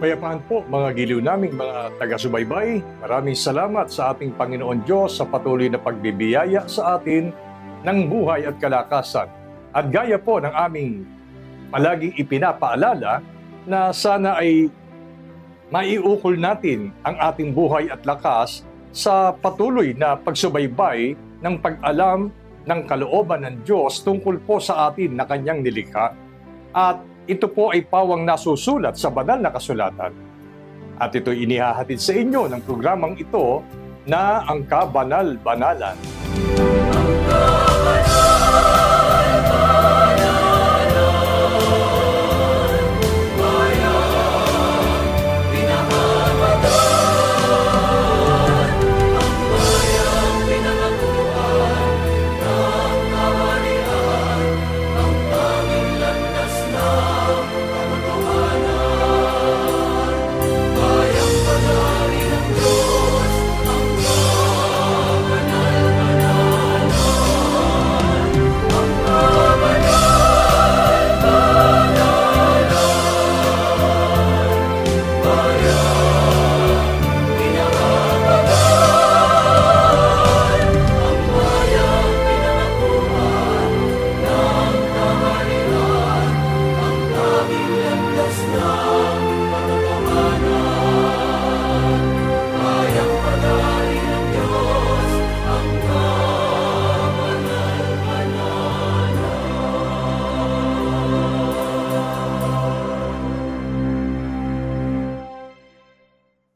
Kapayapaan po mga giliw naming mga taga-subaybay. Maraming salamat sa ating Panginoon Diyos sa patuloy na pagbibiyaya sa atin ng buhay at kalakasan. At gaya po ng aming palaging ipinapaalala na sana ay maiukol natin ang ating buhay at lakas sa patuloy na pagsubaybay ng pag-alam ng kalooban ng Diyos tungkol po sa atin na Kanyang nilikha. At ito po ay pawang nasusulat sa banal na kasulatan. At ito inihahatid sa inyo ng programang ito na ang Kabanal-Banalan.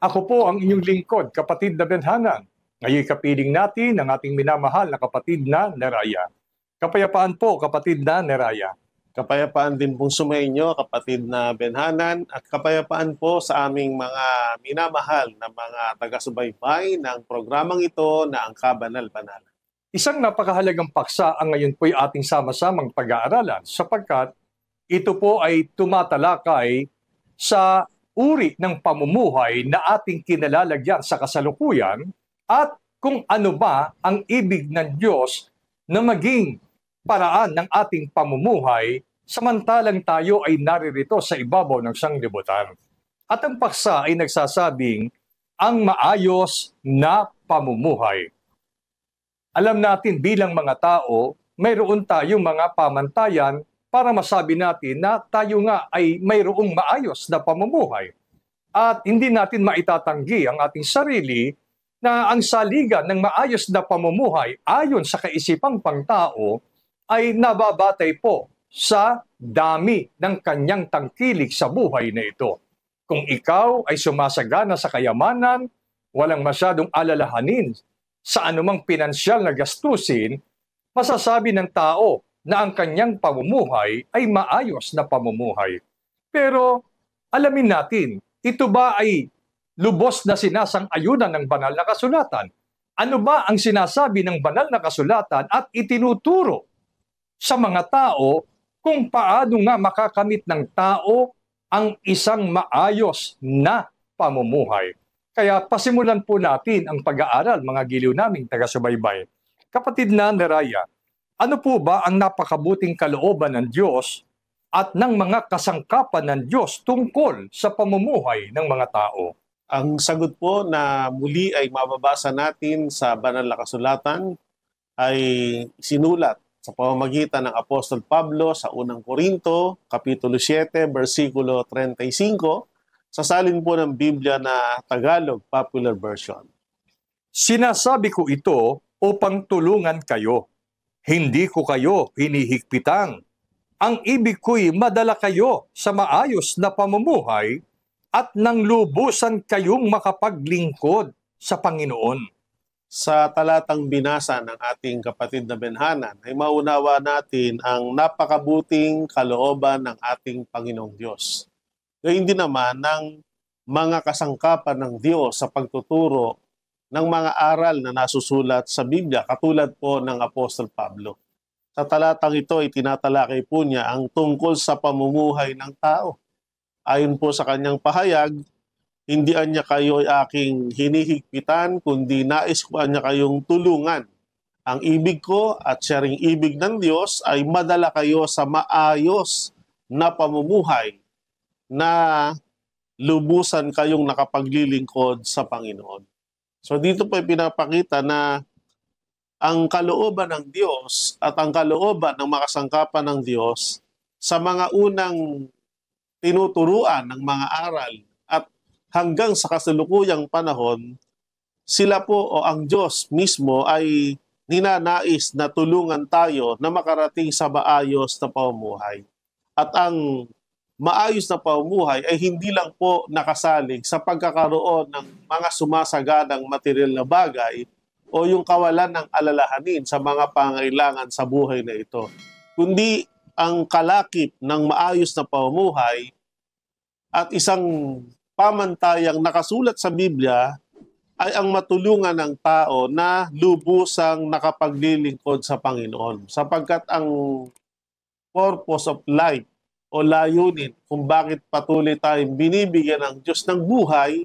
Ako po ang inyong lingkod, kapatid na Benhanan. Ngayon kapiling natin ang ating minamahal na kapatid na Neraya. Kapayapaan po, kapatid na Neraya. Kapayapaan din pong sumainyo, kapatid na Benhanan, at kapayapaan po sa aming mga minamahal na mga taga-subaybay ng programang ito na ang Kabanal-Banalan. Isang napakahalagang paksa ang ngayon po'y ating sama-samang pag-aaralan sapagkat ito po ay tumatalakay sa uri ng pamumuhay na ating kinalalagyan sa kasalukuyan at kung ano ba ang ibig ng Diyos na maging paraan ng ating pamumuhay samantalang tayo ay naririto sa ibabaw ng sanglibutan. At ang paksa ay nagsasabing ang maayos na pamumuhay. Alam natin bilang mga tao, mayroon tayong mga pamantayan para masabi natin na tayo nga ay mayroong maayos na pamumuhay. At hindi natin maitatanggi ang ating sarili na ang saligan ng maayos na pamumuhay ayon sa kaisipang pangtao ay nababatay po sa dami ng kanyang tangkilik sa buhay na ito. Kung ikaw ay sumasagana sa kayamanan, walang masyadong alalahanin sa anumang pinansyal na gastusin, masasabi ng tao na ang kanyang pamumuhay ay maayos na pamumuhay. Pero alamin natin, ito ba ay lubos na sinasang-ayunan ng banal na kasulatan? Ano ba ang sinasabi ng banal na kasulatan at itinuturo sa mga tao kung paano nga makakamit ng tao ang isang maayos na pamumuhay? Kaya pasimulan po natin ang pag-aaral, mga giliw naming taga-subaybay. Kapatid na Neraya, ano po ba ang napakabuting kalooban ng Diyos at ng mga kasangkapan ng Diyos tungkol sa pamumuhay ng mga tao? Ang sagot po na muli ay mababasa natin sa banal na kasulatan ay sinulat sa pamamagitan ng Apostol Pablo sa unang Korinto, Kapitulo 7, versikulo 35, sa salin po ng Biblia na Tagalog Popular Version. Sinasabi ko ito upang tulungan kayo. Hindi ko kayo hinihigpitan. Ang ibig ko'y madala kayo sa maayos na pamumuhay at nang lubusan kayong makapaglingkod sa Panginoon. Sa talatang binasa ng ating kapatid na Benhanan ay maunawa natin ang napakabuting kalooban ng ating Panginoong Diyos. Gayun din naman ng mga kasangkapan ng Diyos sa pagtuturo ng mga aral na nasusulat sa Biblia, katulad po ng Apostol Pablo. Sa talatang ito ay tinatalakay po niya ang tungkol sa pamumuhay ng tao. Ayon po sa kanyang pahayag, hindi niya kayo ay aking hinihigpitan, kundi nais ko niya kayong tulungan. Ang ibig ko at siya ring ibig ng Diyos ay madala kayo sa maayos na pamumuhay na lubusan kayong nakapaglilingkod sa Panginoon. So dito po ay pinapakita na ang kalooban ng Diyos at ang kalooban ng makasangkapan ng Diyos sa mga unang tinuturuan ng mga aral at hanggang sa kasalukuyang panahon, sila po o ang Diyos mismo ay ninanais na tulungan tayo na makarating sa maayos na pamumuhay. At ang maayos na pamumuhay ay hindi lang po nakasalig sa pagkakaroon ng mga sumasaganang material na bagay o yung kawalan ng alalahanin sa mga pangailangan sa buhay na ito, kundi ang kalakip ng maayos na pamumuhay at isang pamantayang nakasulat sa Biblia ay ang matulungan ng tao na lubusang nakapaglilingkod sa Panginoon. Sapagkat ang purpose of life o layunin kung bakit patuloy tayong binibigyan ng Diyos ng buhay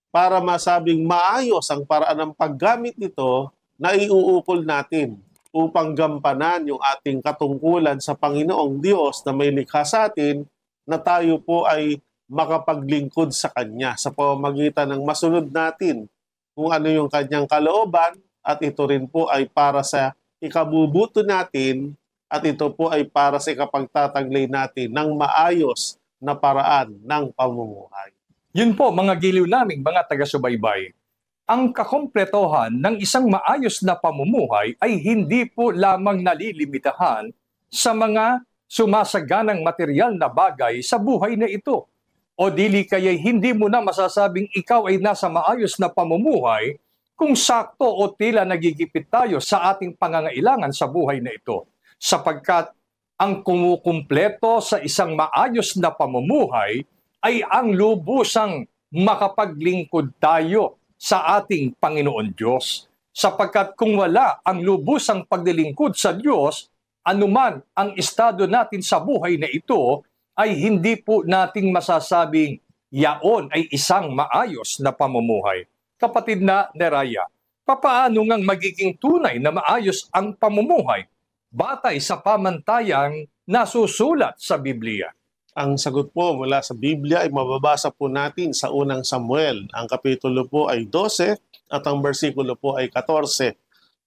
para masabing maayos ang paraan ng paggamit nito na iuukol natin upang gampanan yung ating katungkulan sa Panginoong Diyos na may likha sa atin na tayo po ay makapaglingkod sa Kanya sa pamamagitan ng masunod natin kung ano yung Kanyang kalooban at ito rin po ay para sa ikabubuto natin at ito po ay para sa ikapagtataglay natin ng maayos na paraan ng pamumuhay. Yun po mga giliw naming mga taga-subaybay. Ang kakompletohan ng isang maayos na pamumuhay ay hindi po lamang nalilimitahan sa mga sumasaganang material na bagay sa buhay na ito. O dili kaya'y hindi mo na masasabing ikaw ay nasa maayos na pamumuhay kung sakto o tila nagigipit tayo sa ating pangangailangan sa buhay na ito. Sapagkat ang kumukumpleto sa isang maayos na pamumuhay ay ang lubusang makapaglingkod tayo sa ating Panginoon Diyos. Sapagkat kung wala ang lubusang paglilingkod sa Diyos, anuman ang estado natin sa buhay na ito, ay hindi po nating masasabing yaon ay isang maayos na pamumuhay. Kapatid na Neraya, papaano ngang magiging tunay na maayos ang pamumuhay batay sa pamantayang nasusulat sa Biblia? Ang sagot po mula sa Biblia ay mababasa po natin sa unang Samuel. Ang kapitulo po ay 12 at ang bersikulo po ay 14.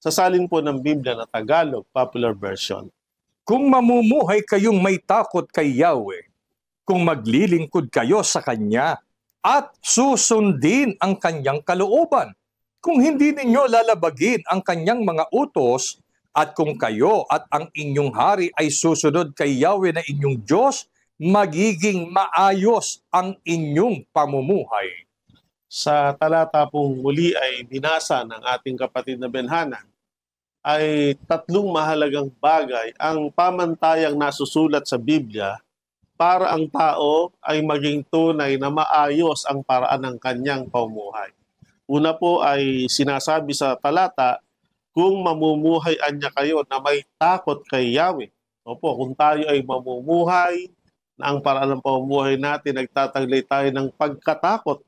Sa salin po ng Biblia na Tagalog, Popular Version. Kung mamumuhay kayong may takot kay Yahweh, kung maglilingkod kayo sa Kanya, at susundin ang Kanyang kalooban, kung hindi ninyo lalabagin ang Kanyang mga utos, at kung kayo at ang inyong hari ay susunod kay Yahweh na inyong Diyos, magiging maayos ang inyong pamumuhay. Sa talata pong muli ay binasa ng ating kapatid na Benhanan, ay tatlong mahalagang bagay ang pamantayang nasusulat sa Biblia para ang tao ay maging tunay na maayos ang paraan ng kanyang pamumuhay. Una po ay sinasabi sa talata, kung mamumuhay anya kayo na may takot kay Yahweh. Opo, kung tayo ay mamumuhay na ang paraan ng pamumuhay natin, nagtataglay tayo ng pagkatakot,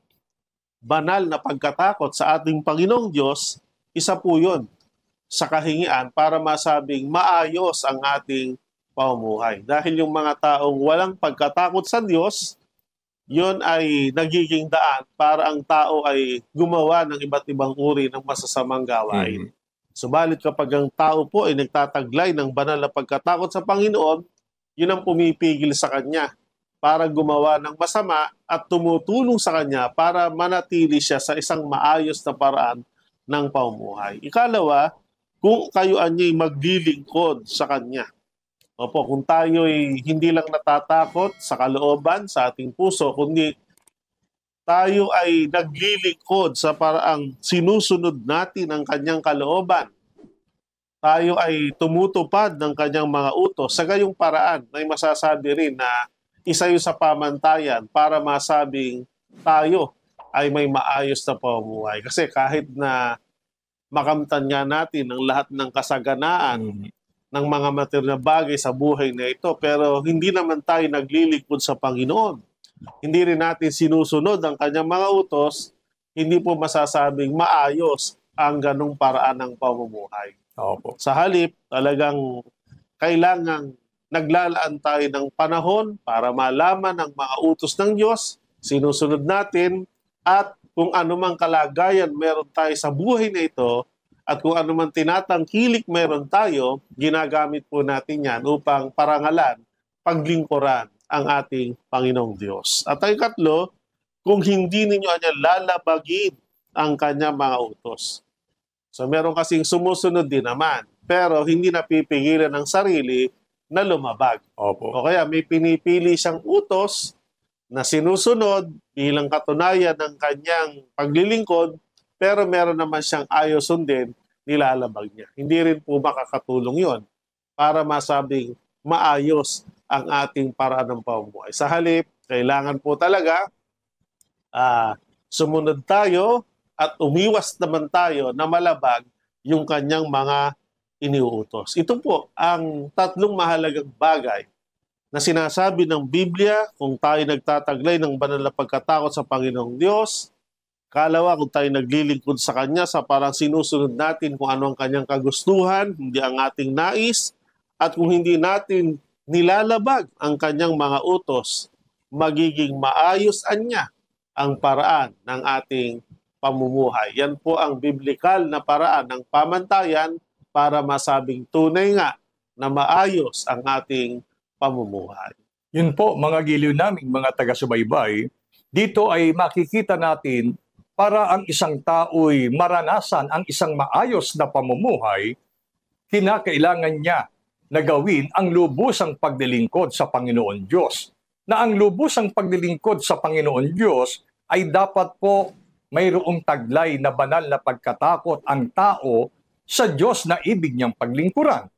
banal na pagkatakot sa ating Panginoong Diyos, isa po yun sa kahingian para masabing maayos ang ating pamumuhay. Dahil yung mga taong walang pagkatakot sa Diyos, yun ay nagiging daan para ang tao ay gumawa ng iba't ibang uri ng masasamang gawain. Subalit kapag ang tao po ay nagtataglay ng banal na pagkatakot sa Panginoon, yun ang pumipigil sa kanya para gumawa ng masama at tumutulong sa kanya para manatili siya sa isang maayos na paraan ng pamumuhay. Ikalawa, kung kayo anya'y maglilingkod sa kanya. Opo, kung tayo ay hindi lang natatakot sa kalooban, sa ating puso, kundi tayo ay naglilingkod sa paraang sinusunod natin ang kanyang kalooban. Tayo ay tumutupad ng kanyang mga utos sa gayong paraan na masasabi rin na isa yun sa pamantayan para masabing tayo ay may maayos na pamumuhay. Kasi kahit na makamtan nga natin ang lahat ng kasaganaan ng mga material na bagay sa buhay na ito, pero hindi naman tayo naglilingkod sa Panginoon. Hindi rin natin sinusunod ang kanyang mga utos, hindi po masasabing maayos ang ganong paraan ng pamumuhay. Opo. Sa halip, talagang kailangang naglalaan tayo ng panahon para malaman ang mga utos ng Diyos sinusunod natin, at kung anumang kalagayan meron tayo sa buhay na ito, at kung anumang tinatangkilik meron tayo, ginagamit po natin yan upang parangalan, paglingkuran ang ating Panginoong Diyos. At ang ikatlo, kung hindi ninyo lalabagin ang kanyang mga utos. So meron kasing sumusunod din naman, pero hindi napipigilan ng sarili na lumabag. Opo. O kaya may pinipili siyang utos na sinusunod bilang katunayan ng kanyang paglilingkod, pero meron naman siyang ayaw sundin, nilalabag niya. Hindi rin po makakatulong yon para masabing maayos ang ating paraan ng pamumuhay. Sa halip, kailangan po talaga sumunod tayo at umiwas naman tayo na malabag yung kanyang mga iniuutos. Ito po ang tatlong mahalagang bagay na sinasabi ng Biblia kung tayo nagtataglay ng banal na pagkatakot sa Panginoong Diyos. Kalawa, kung tayo naglilingkod sa Kanya sa parang sinusunod natin kung ano ang Kanyang kagustuhan, hindi ang ating nais, at kung hindi natin nilalabag ang Kanyang mga utos, magiging maayos anya ang paraan ng ating pamumuhay. Yan po ang biblikal na paraan ng pamantayan para masabing tunay nga na maayos ang ating pamumuhay. Yun po, mga giliw naming mga taga-subaybay, dito ay makikita natin para ang isang tao'y maranasan ang isang maayos na pamumuhay, kinakailangan niya na gawin ang lubusang paglilingkod sa Panginoon Diyos. Na ang lubusang paglilingkod sa Panginoon Diyos ay dapat po mayroong taglay na banal na pagkatakot ang tao sa Diyos na ibig niyang paglingkuran.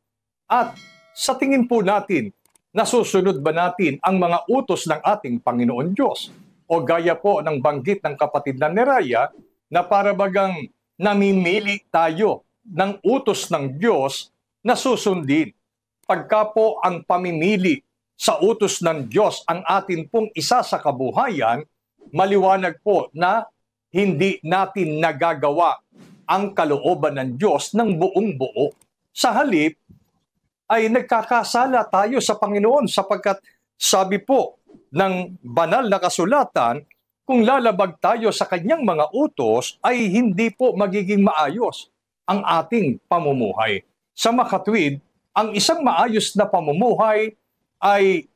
At sa tingin po natin, nasusunod ba natin ang mga utos ng ating Panginoon Diyos? O gaya po ng banggit ng kapatid na Neraya na para bagang namimili tayo ng utos ng Diyos na susundin. Pagka po ang pamimili sa utos ng Diyos ang atin pong isa sa kabuhayan, maliwanag po na hindi natin nagagawa ang kalooban ng Diyos ng buong buo. Sa halip, ay nagkakasala tayo sa Panginoon sapagkat sabi po ng banal na kasulatan, kung lalabag tayo sa kanyang mga utos, ay hindi po magiging maayos ang ating pamumuhay. Sa makatwid, ang isang maayos na pamumuhay ay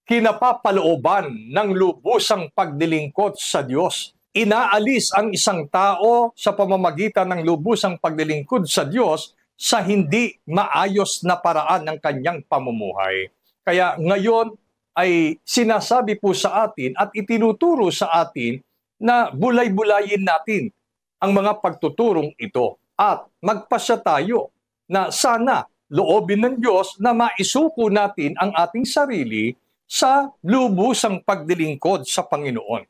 kinapapalooban ng lubusang paglilingkod sa Diyos. Inaalis ang isang tao sa pamamagitan ng lubusang paglilingkod sa Diyos sa hindi maayos na paraan ng kanyang pamumuhay. Kaya ngayon ay sinasabi po sa atin at itinuturo sa atin na bulay-bulayin natin ang mga pagtuturong ito at magpasya tayo na sana loobin ng Diyos na maisuko natin ang ating sarili sa lubusang paglilingkod sa Panginoon.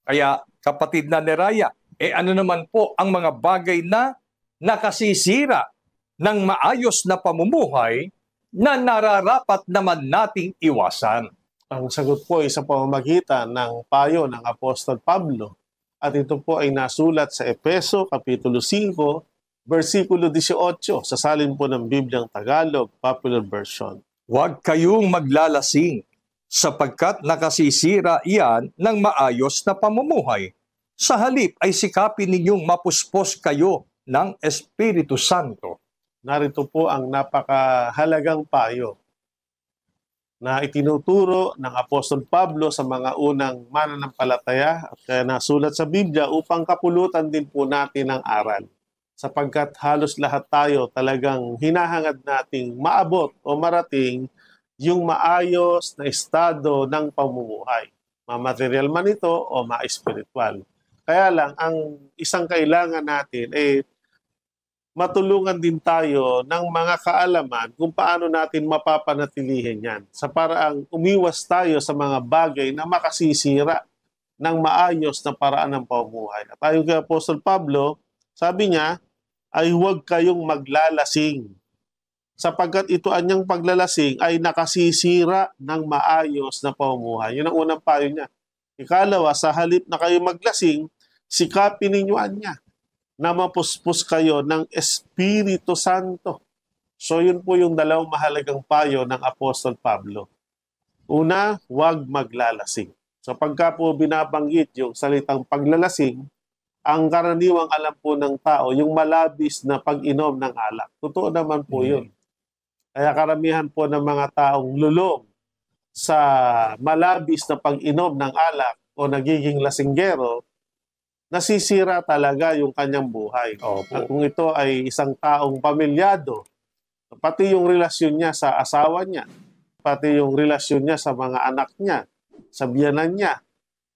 Kaya kapatid na Neraya, ano naman po ang mga bagay na nakasisira ng maayos na pamumuhay na nararapat naman nating iwasan? Ang sagot po ay sa pamamagitan ng payo ng Apostol Pablo, at ito po ay nasulat sa Efeso Kapitulo 5, versikulo 18, sa salin po ng Bibliang Tagalog, Popular Version. Huwag kayong maglalasing, sapagkat nakasisira iyan ng maayos na pamumuhay. Sa halip ay sikapin ninyong mapuspos kayo ng Espiritu Santo. Narito po ang napakahalagang payo na itinuturo ng Apostol Pablo sa mga unang mananampalataya at kaya nasulat sa Biblia upang kapulutan din po natin ang aral. Sapagkat halos lahat tayo talagang hinahangad nating maabot o marating yung maayos na estado ng pamumuhay. Ma-material man ito o ma-espiritual. Kaya lang, ang isang kailangan natin ay matulungan din tayo ng mga kaalaman kung paano natin mapapanatilihin yan. Sa paraang umiwas tayo sa mga bagay na makasisira ng maayos na paraan ng pamumuhay. At ayon kay Apostol Pablo, sabi niya, ay huwag kayong maglalasing. Sapagkat ito anyang paglalasing ay nakasisira ng maayos na pamumuhay. Yun ang unang payo niya. Ikalawa, sa halip na kayo maglasing, sikapin ninyo anya na mapuspos kayo ng Espiritu Santo. So yun po yung dalawang mahalagang payo ng Apostol Pablo. Una, huwag maglalasing. So pagka po binabanggit yung salitang paglalasing, ang karaniwang alam po ng tao, yung malabis na pag-inom ng alak. Totoo naman po yun. Kaya karamihan po ng mga taong lulong sa malabis na pag-inom ng alak o nagiging lasinggero, nasisira talaga yung kanyang buhay. Opo. At kung ito ay isang taong pamilyado, pati yung relasyon niya sa asawa niya, pati yung relasyon niya sa mga anak niya, sa biyanan niya,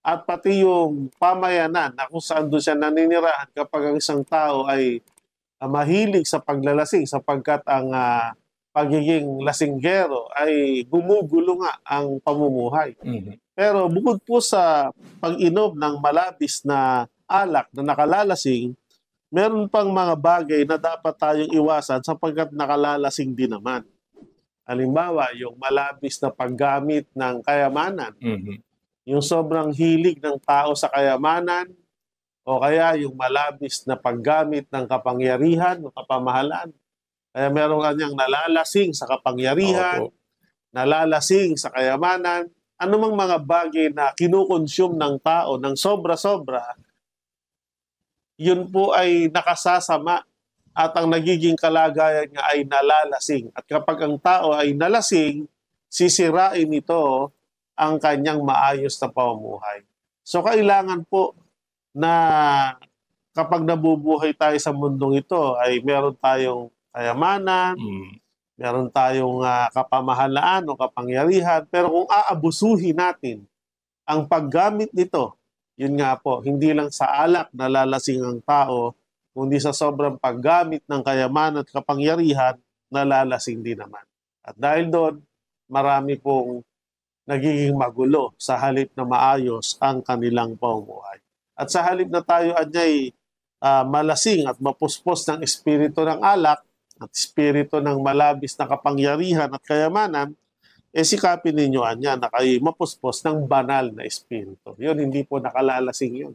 at pati yung pamayanan na kung saan doon siya naninirahan kapag ang isang tao ay mahilig sa paglalasing sapagkat ang pagiging lasinggero ay gumugulo nga ang pamumuhay. Pero bukod po sa pag-inom ng malabis na alak na nakalalasing, meron pang mga bagay na dapat tayong iwasan sapagkat nakalalasing din naman. Halimbawa, yung malabis na paggamit ng kayamanan, yung sobrang hilig ng tao sa kayamanan, o kaya yung malabis na paggamit ng kapangyarihan o kapamahalan. Kaya meron kanyang nalalasing sa kapangyarihan, nalalasing sa kayamanan, anumang mga bagay na kinukonsume ng tao ng sobra-sobra, yun po ay nakasasama at ang nagiging kalagayan niya ay nalalasing. At kapag ang tao ay nalasing, sisirain ito ang kanyang maayos na pamumuhay. So kailangan po na kapag nabubuhay tayo sa mundong ito ay meron tayong kayamanan, meron tayong kapamahalaan o kapangyarihan, pero kung aabusuhin natin ang paggamit nito, yun nga po, hindi lang sa alak nalalasing ang tao, kundi sa sobrang paggamit ng kayamanan at kapangyarihan, nalalasing din naman. At dahil doon, marami pong nagiging magulo sa halip na maayos ang kanilang pamumuhay. At sa halip na tayo ay malasing at mapuspos ng espiritu ng alak at espiritu ng malabis na kapangyarihan at kayamanan, sikapin ninyo na kayo mapuspos ng banal na espiritu. Yun, hindi po nakalalasing yun.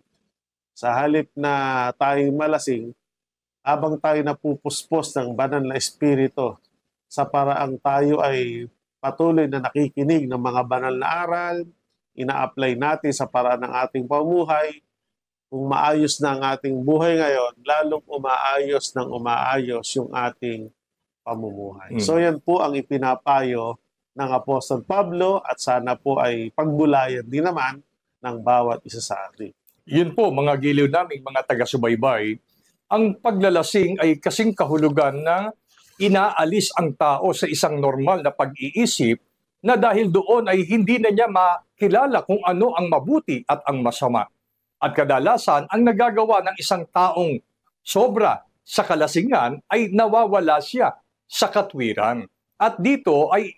Sa halip na tayo malasing, habang tayo napupuspos ng banal na espiritu, sa paraang tayo ay patuloy na nakikinig ng mga banal na aral, ina-apply natin sa paraan ng ating pamumuhay, kung maayos na ang ating buhay ngayon, lalong umaayos yung ating pamumuhay. So yan po ang ipinapayo ng Apostol Pablo at sana po ay pagbulayan din naman ng bawat isa sa atin. Yun po, mga giliw naming mga taga-subaybay, ang paglalasing ay kasing kahulugan na inaalis ang tao sa isang normal na pag-iisip na dahil doon ay hindi na niya makilala kung ano ang mabuti at ang masama. At kadalasan, ang nagagawa ng isang taong sobra sa kalasingan ay nawawala siya sa katwiran. At dito ay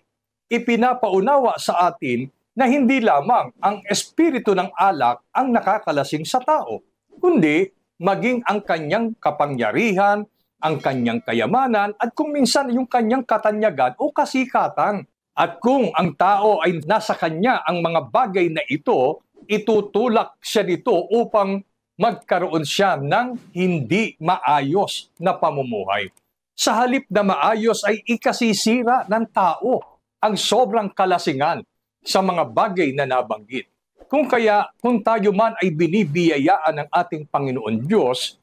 ipinapaunawa sa atin na hindi lamang ang espiritu ng alak ang nakakalasing sa tao, kundi maging ang kanyang kapangyarihan, ang kanyang kayamanan, at kung minsan yung kanyang katanyagan o kasikatan. At kung ang tao ay nasa kanya ang mga bagay na ito, itutulak siya dito upang magkaroon siya ng hindi maayos na pamumuhay. Sa halip na maayos ay ikasisira ng tao ang sobrang kalasingan sa mga bagay na nabanggit. Kung tayo man ay binibiyayaan ng ating Panginoon Diyos,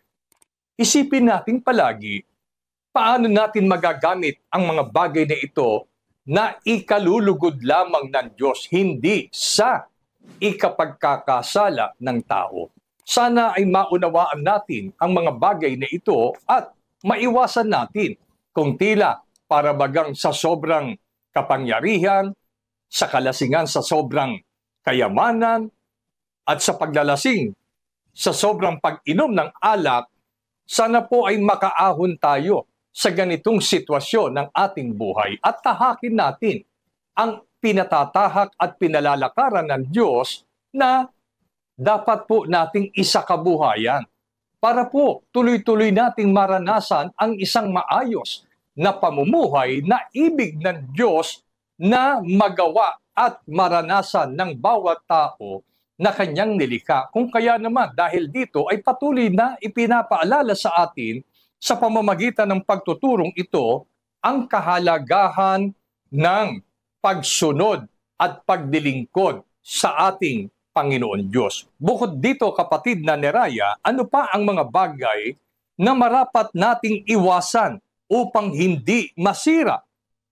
isipin natin palagi paano natin magagamit ang mga bagay na ito na ikalulugod lamang ng Diyos, hindi sa ikapagkakasala ng tao. Sana ay maunawaan natin ang mga bagay na ito at maiwasan natin kung tila para bagang sa sobrang kapangyarihan, sa kalasingan sa sobrang kayamanan, at sa paglalasing sa sobrang pag-inom ng alak, sana po ay makaahon tayo sa ganitong sitwasyon ng ating buhay at tahakin natin ang pinatatahak at pinalalakaran ng Diyos na dapat po nating isakabuhayan para po tuloy-tuloy nating maranasan ang isang maayos na pamumuhay na ibig ng Diyos na magawa at maranasan ng bawat tao na kanyang nilikha. Kung kaya naman dahil dito ay patuloy na ipinapaalala sa atin sa pamamagitan ng pagtuturong ito ang kahalagahan ng pagsunod at pagdilingkod sa ating Panginoon Diyos. Bukod dito, kapatid na Neraya, ano pa ang mga bagay na marapat nating iwasan upang hindi masira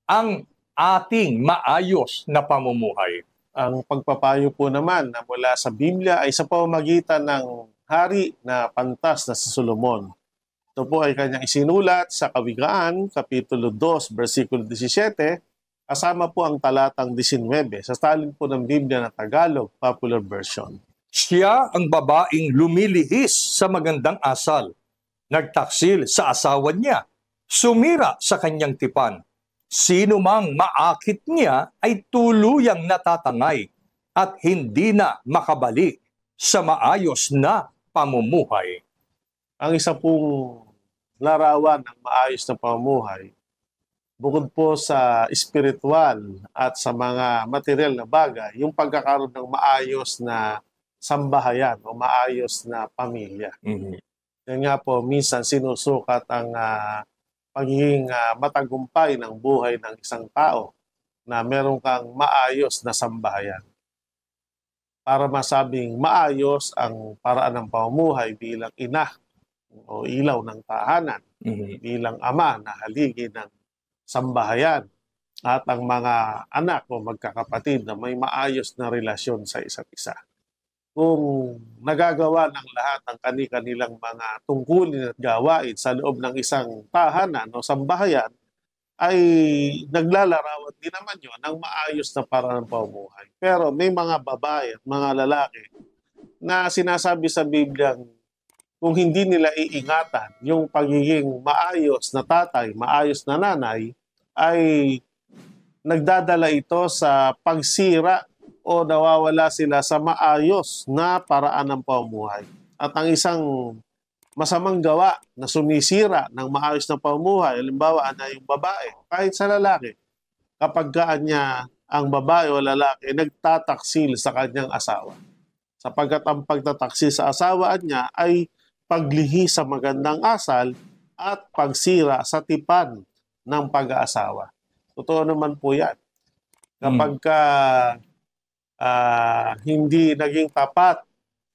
ang ating maayos na pamumuhay? Ang pagpapayo po naman na mula sa Biblia ay sa pamamagitan ng hari na pantas na si Solomon. Ito po ay kanyang isinulat sa Kawikaan, Kapitulo 2, versikulo 17, kasama po ang talatang 19, sa salin po ng Biblia na Tagalog, Popular Version. Siya ang babaeng lumilihis sa magandang asal, nagtaksil sa asawa niya, sumira sa kanyang tipan. Sino mang maakit niya ay tuluyang natatangay at hindi na makabalik sa maayos na pamumuhay. Ang isa pong larawan ng maayos na pamumuhay, bukod po sa espiritual at sa mga material na bagay, yung pagkakaroon ng maayos na sambahayan o maayos na pamilya. Yan nga po, minsan sinusukat ang pagiging matagumpay ng buhay ng isang tao na meron kang maayos na sambahayan. Para masabing maayos ang paraan ng pamumuhay bilang ina o ilaw ng tahanan, bilang ama na haligi ng sambahayan, at ang mga anak o magkakapatid na may maayos na relasyon sa isa't isa. Kung nagagawa ng lahat ng kani-kanilang mga tungkulin at gawain sa loob ng isang tahanan o sambahayan, ay naglalarawan din naman yun ng maayos na paraan ng pamumuhay. Pero may mga babae at mga lalaki na sinasabi sa Biblia, kung hindi nila iingatan yung pagiging maayos na tatay, maayos na nanay, ay nagdadala ito sa pagsira o nawawala sila sa maayos na paraan ng pamumuhay. At ang isang masamang gawa na sumisira ng maayos na pamumuhay, halimbawa na yung babae, kahit sa lalaki, kapag niya ang babae o lalaki nagtataksil sa kanyang asawa. Sapagkat ang pagtataksil sa asawa niya ay paglihi sa magandang asal at pagsira sa tipan ng pag-aasawa. Totoo naman po yan. Kapag hindi naging tapat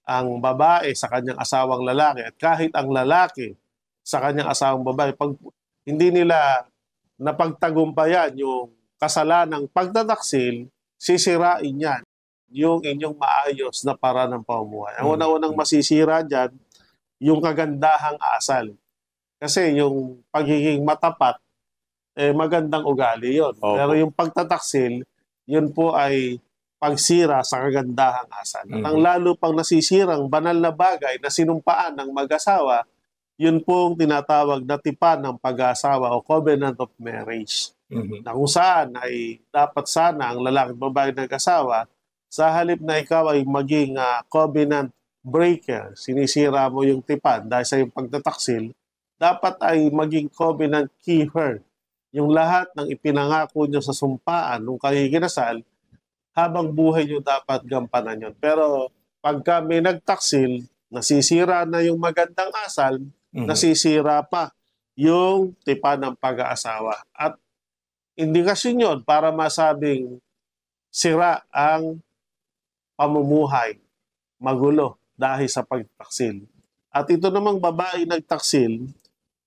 ang babae sa kanyang asawang lalaki at kahit ang lalaki sa kanyang asawang babae, pag hindi nila napagtagumpayan yung kasalanang pagtataksil, sisirain yan yung inyong maayos na paraan ng pamumuhay. Ang unang masisira dyan, yung kagandahang asal. Kasi yung pagiging matapat, magandang ugali yun. Opo. Pero yung pagtataksil, yun po ay pagsira sa kagandahang asal. At ang lalo pang nasisirang banal na bagay na sinumpaan ng mag-asawa, yun pong tinatawag na tipan ng pag-asawa o covenant of marriage. Na kung saan ay dapat sana ang lalaki at babae nag-asawa, sa halip na ikaw ay maging covenant breaker, sinisira mo yung tipan dahil sa yung pagtataksil, dapat ay maging covenant keeper. Yung lahat ng ipinangako nyo sa sumpaan nung kayo kinasal, habang buhay nyo dapat gampanan yun. Pero pagka may nagtaksil, nasisira na yung magandang asal, nasisira pa yung tipan ng pag-aasawa. At indikasyon yun para masabing sira ang pamumuhay, magulo dahil sa pagtaksil. At ito namang babae nagtaksil,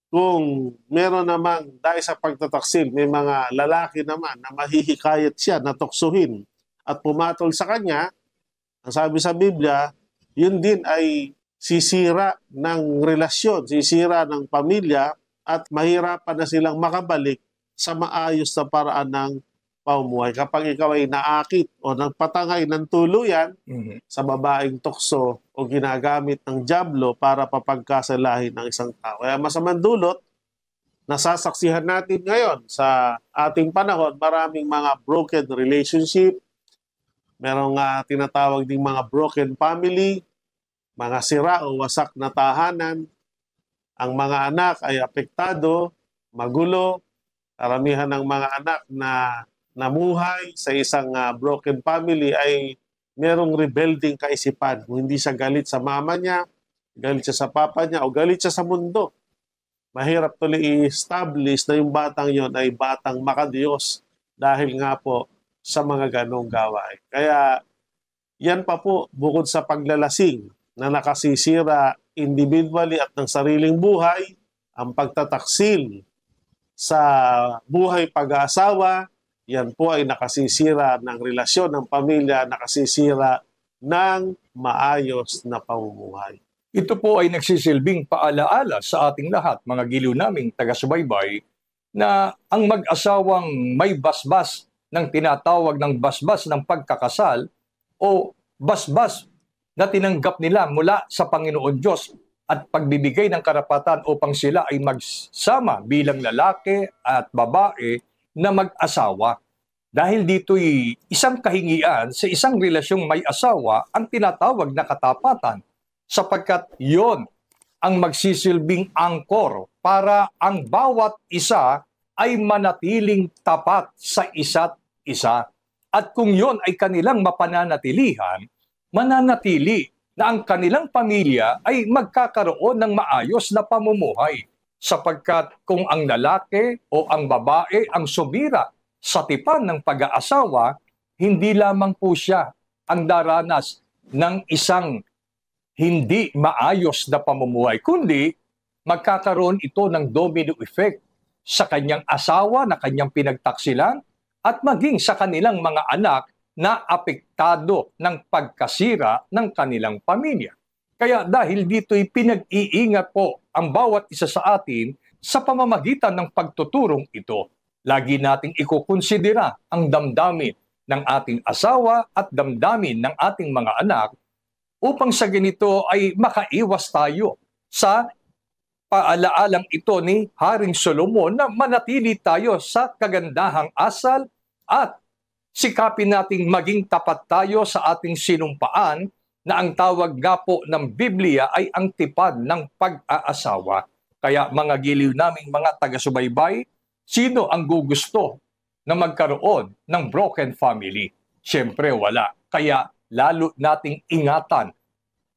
kung meron namang dahil sa pagtataksil, may mga lalaki naman na mahihikayat siya na tuksuhin at pumatol sa kanya, ang sabi sa Biblia, yun din ay sisira ng relasyon, sisira ng pamilya at mahirapan na silang makabalik sa maayos na paraan ng pamumuhay. Kapag ikaw ay naakit o nagpatangay ng tuluyan sa babaeng tukso o ginagamit ng dyablo para papagkasalahin ng isang tao. Kaya masamang dulot, nasasaksihan natin ngayon sa ating panahon, maraming mga broken relationship, merong tinatawag ding mga broken family, mga sira o wasak na tahanan, ang mga anak ay apektado, magulo, karamihan ng mga anak na namuhay sa isang broken family ay merong rebelding kaisipan. Kung hindi siya galit sa mama niya, galit siya sa papa niya, o galit siya sa mundo, mahirap tuloy i-establish na yung batang yon ay batang makadiyos dahil nga po sa mga ganong gawain. Kaya Yan pa po, bukod sa paglalasing na nakasisira individually at ng sariling buhay, ang pagtataksil sa buhay pag-aasawa, yan po ay nakasisira ng relasyon ng pamilya, nakasisira ng maayos na pamumuhay. Ito po ay nagsisilbing paalaala sa ating lahat, mga giliw naming taga-subaybay, na ang mag-asawang may basbas ng tinatawag ng basbas ng pagkakasal o basbas na tinanggap nila mula sa Panginoon Diyos at pagbibigay ng karapatan upang sila ay magsama bilang lalaki at babae na mag-asawa. Dahil dito'y isang kahingian sa isang relasyong may asawa ang tinatawag na katapatan, sapagkat yon ang magsisilbing angkor para ang bawat isa ay manatiling tapat sa isa't isa. At kung yon ay kanilang mapananatilihan, mananatili na ang kanilang pamilya ay magkakaroon ng maayos na pamumuhay. Sapagkat kung ang lalaki o ang babae ang sumira sa tipan ng pag-aasawa, hindi lamang po siya ang daranas ng isang hindi maayos na pamumuhay, kundi magkakaroon ito ng domino effect sa kanyang asawa na kanyang pinagtaksilan at maging sa kanilang mga anak na apektado ng pagkasira ng kanilang pamilya. Kaya dahil dito'y pinag-iingat po ang bawat isa sa atin sa pamamagitan ng pagtuturong ito. Lagi nating ikukonsidera ang damdamin ng ating asawa at damdamin ng ating mga anak upang sa ganito ay makaiwas tayo sa paalaalang ito ni Haring Solomon na manatili tayo sa kagandahang asal at sikapin nating maging tapat tayo sa ating sinumpaan na ang tawag nga po ng Biblia ay ang tipad ng pag-aasawa. Kaya mga giliw naming mga taga-subaybay, sino ang gugusto na magkaroon ng broken family? Siyempre wala. Kaya lalo nating ingatan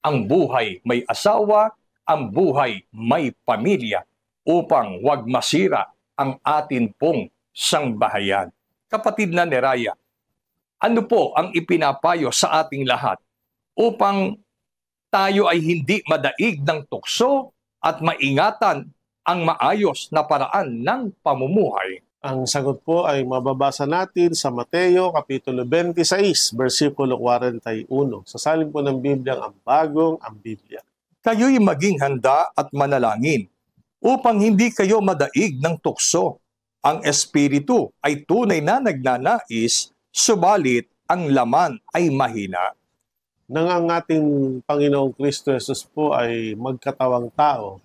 ang buhay may asawa, ang buhay may pamilya upang wag masira ang atin pong sangbahayan. Kapatid na Neraya, ano po ang ipinapayo sa ating lahat upang tayo ay hindi madaig ng tukso at maingatan ang maayos na paraan ng pamumuhay? Ang sagot po ay mababasa natin sa Mateo Kapitulo 26, versikulo 41. Sasalin po ng Biblia ang bagong ang Biblia. Kayo'y maging handa at manalangin upang hindi kayo madaig ng tukso. Ang espiritu ay tunay na nagnanais, subalit ang laman ay mahina. Nang ang ating Panginoong Kristo Jesus po ay magkatawang tao,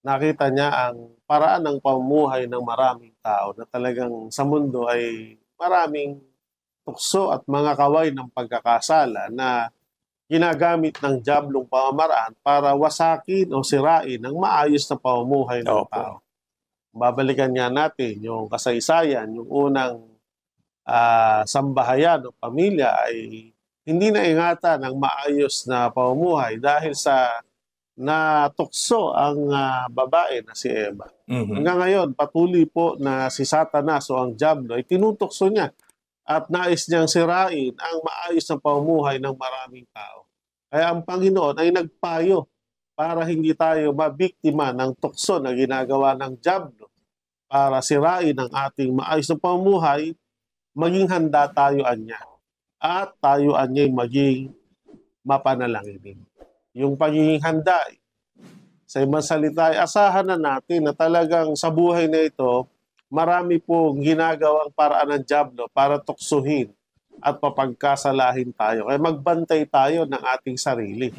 nakita niya ang paraan ng pamumuhay ng maraming tao na talagang sa mundo ay maraming tukso at mga kaway ng pagkakasala na ginagamit ng diablong pamamaraan para wasakin o sirain ang maayos na pamumuhay ng tao. Babalikan niya natin yung kasaysayan, yung unang sambahayan o pamilya ay hindi na ingatan ang maayos na pamumuhay dahil sa natukso ang babae na si Eva. Hanggang ngayon, patuloy po na si Satanas o ang diablo ay tinutukso niya at nais niyang sirain ang maayos na pamumuhay ng maraming tao. Kaya ang Panginoon ay nagpayo para hindi tayo mabiktima ng tukso na ginagawa ng diablo para sirain ang ating maayos na pamumuhay, maging handa tayo anya at tayo anya'y maging mapanalangin. Yung pagiging handa, sa ibang salita, asahan na natin na talagang sa buhay na ito, marami pong ginagawang paraan ng diablo para tuksuhin at papagkasalahin tayo. Kaya magbantay tayo ng ating sarili.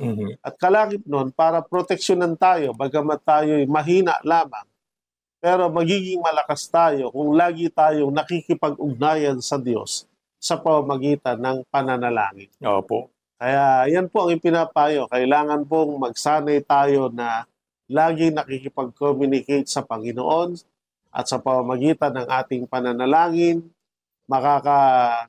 At kalakip nun, para proteksyonan tayo, bagamat tayo'y mahina lamang, pero magiging malakas tayo kung lagi tayong nakikipag-ugnayan sa Diyos sa pamamagitan ng pananalangin. Opo. Kaya yan po ang ipinapayo. Kailangan pong magsanay tayo na lagi nakikipag-communicate sa Panginoon at sa pamamagitan ng ating pananalangin, makakaranas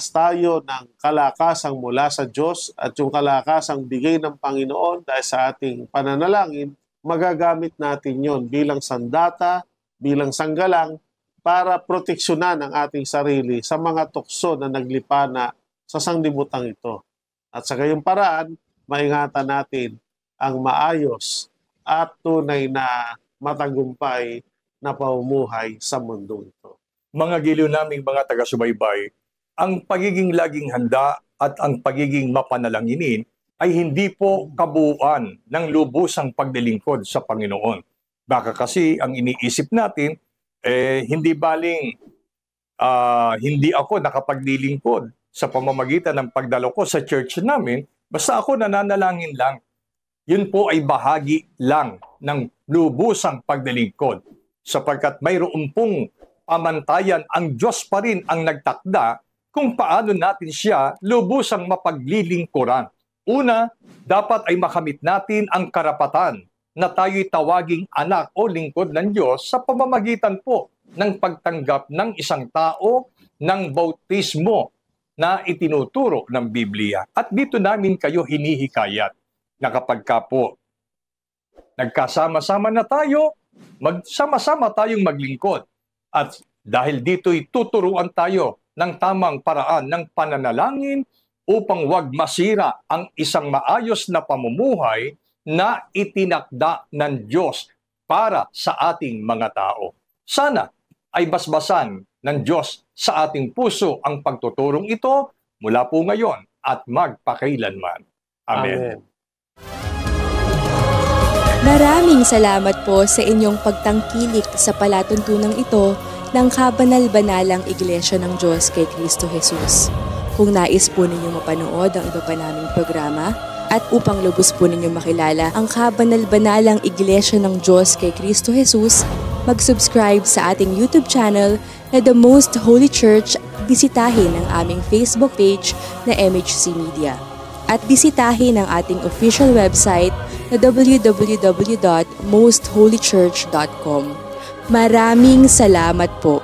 tayo ng kalakasang mula sa Diyos at yung kalakasang bigay ng Panginoon dahil sa ating pananalangin, magagamit natin yon bilang sandata, bilang sanggalang para proteksyonan ang ating sarili sa mga tukso na naglipana sa sanglibutang ito. At sa gayong paraan, maingatan natin ang maayos at tunay na matagumpay na pamumuhay sa mundong ito. Mga giliw naming mga taga-subaybay, ang pagiging laging handa at ang pagiging mapanalanginin ay hindi po kabuuan ng lubusang paglilingkod sa Panginoon. Baka kasi ang iniisip natin, hindi baling hindi ako nakapaglilingkod sa pamamagitan ng pagdalo ko sa church namin, basta ako nananalangin lang. Yun po ay bahagi lang ng lubusang paglilingkod sapagkat mayroon pong pamantayan ang Diyos pa rin ang nagtakda kung paano natin siya lubusang mapaglilingkuran. Una, dapat ay makamit natin ang karapatan na tayo'y tawaging anak o lingkod ng Diyos sa pamamagitan po ng pagtanggap ng isang tao ng bautismo na itinuturo ng Biblia. At dito namin kayo hinihikayat na kapag ka po nagkasama-sama na tayo, magsama-sama tayong maglingkod. At dahil dito'y tuturuan tayo ng tamang paraan ng pananalangin upang wag masira ang isang maayos na pamumuhay na itinakda ng Diyos para sa ating mga tao. Sana ay basbasan ng Diyos sa ating puso ang pagtuturong ito mula po ngayon at magpakailanman. Amen. Maraming salamat po sa inyong pagtangkilik sa palatuntunang ito ng Kabanal-Banalang Iglesia ng Diyos kay Kristo Jesus. Kung nais po ninyong mapanood ang iba pa naming programa at upang lubos po ninyong makilala ang Kabanal-Banalang Iglesia ng Diyos kay Kristo Jesus, mag-subscribe sa ating YouTube channel na The Most Holy Church, bisitahin ang aming Facebook page na MHC Media. At bisitahin ang ating official website na www.mostholychurch.com. Maraming salamat po.